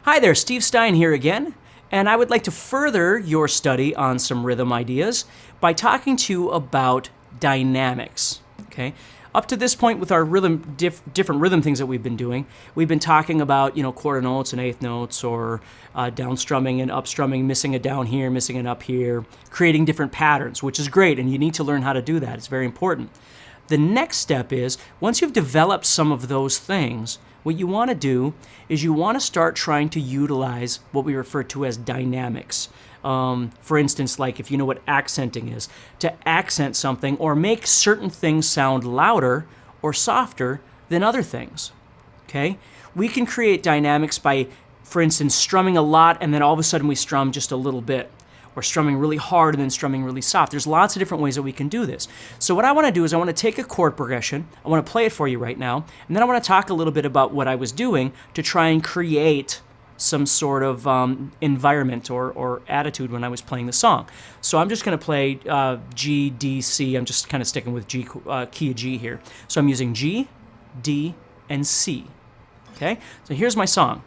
Hi there, Steve Stine here again, and I would like to further your study on some rhythm ideas by talking to you about dynamics, okay? Up to this point with our rhythm, different rhythm things that we've been doing, we've been talking about, quarter notes and eighth notes, or down strumming and up strumming, missing a down here, missing an up here, creating different patterns, which is great, and you need to learn how to do that. It's very important. The next step is, once you've developed some of those things, what you want to do is you want to start trying to utilize what we refer to as dynamics. For instance, like if you know what accenting is, to accent something or make certain things sound louder or softer than other things, okay? We can create dynamics by, for instance, strumming a lot and then all of a sudden we strum just a little bit, or strumming really hard and then strumming really soft. There's lots of different ways that we can do this. So what I want to do is I want to take a chord progression, I want to play it for you right now, and then I want to talk a little bit about what I was doing to try and create some sort of environment or attitude when I was playing the song. So I'm just going to play G, D, C. I'm just kind of sticking with G, key of G here. So I'm using G, D, and C. Okay? So here's my song.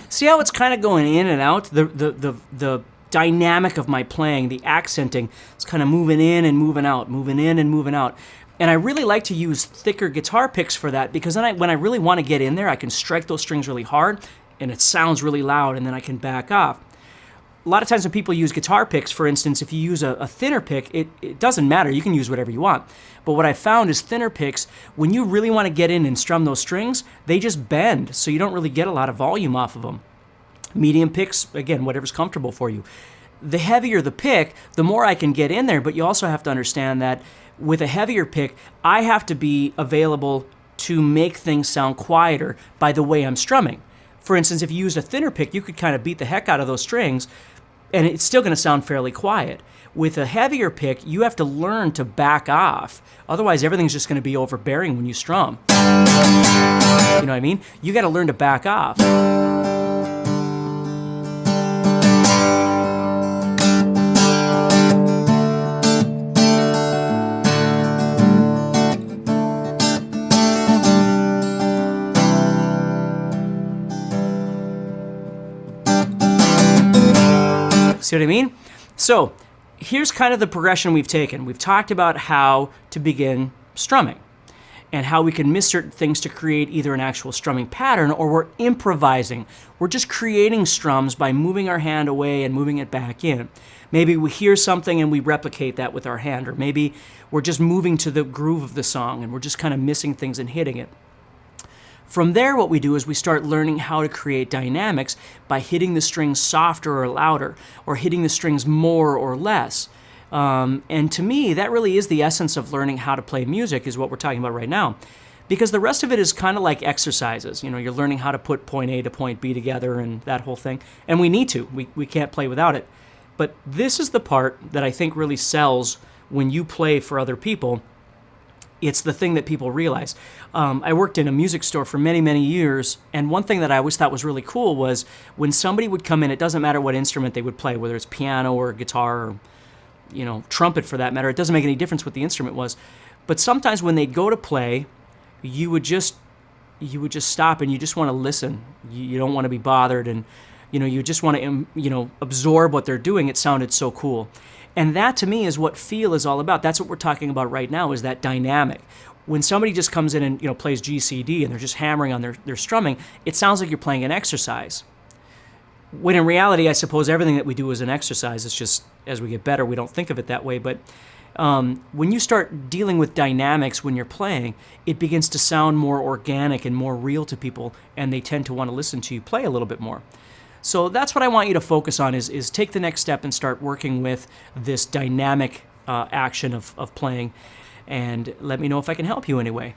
See how it's kind of going in and out? The dynamic of my playing, the accenting, it's kind of moving in and moving out, moving in and moving out. And I really like to use thicker guitar picks for that, because then when I really want to get in there, I can strike those strings really hard and it sounds really loud, and then I can back off. A lot of times when people use guitar picks, for instance, if you use a thinner pick, it doesn't matter. You can use whatever you want. But what I found is thinner picks, when you really want to get in and strum those strings, they just bend, so you don't really get a lot of volume off of them. Medium picks, again, whatever's comfortable for you. The heavier the pick, the more I can get in there, but you also have to understand that with a heavier pick, I have to be available to make things sound quieter by the way I'm strumming. For instance, if you use a thinner pick, you could kind of beat the heck out of those strings, and it's still going to sound fairly quiet. With a heavier pick, you have to learn to back off. Otherwise, everything's just going to be overbearing when you strum. You know what I mean? You got to learn to back off. See what I mean? So here's kind of the progression we've taken. We've talked about how to begin strumming and how we can miss certain things to create either an actual strumming pattern, or we're improvising. We're just creating strums by moving our hand away and moving it back in. Maybe we hear something and we replicate that with our hand, or maybe we're just moving to the groove of the song and we're just kind of missing things and hitting it. From there, what we do is we start learning how to create dynamics by hitting the strings softer or louder, or hitting the strings more or less. And to me, that really is the essence of learning how to play music, is what we're talking about right now. Because the rest of it is kind of like exercises. You're learning how to put point A to point B together and that whole thing. And we need to. We can't play without it. But this is the part that I think really sells when you play for other people. It's the thing that people realize. I worked in a music store for many, many years, and one thing that I always thought was really cool was when somebody would come in, it doesn't matter what instrument they would play, whether it's piano or guitar or trumpet for that matter, it doesn't make any difference what the instrument was. But sometimes when they'd go to play, you would just stop and you just want to listen. You don't want to be bothered, and you just want to absorb what they're doing. It sounded so cool. And that, to me, is what feel is all about. That's what we're talking about right now, is that dynamic. When somebody just comes in and plays G, C, D, and they're just hammering on their strumming, it sounds like you're playing an exercise. When in reality, I suppose everything that we do is an exercise. It's just, as we get better, we don't think of it that way. But when you start dealing with dynamics when you're playing, it begins to sound more organic and more real to people, and they tend to want to listen to you play a little bit more. So that's what I want you to focus on, is take the next step and start working with this dynamic action of playing, and let me know if I can help you anyway.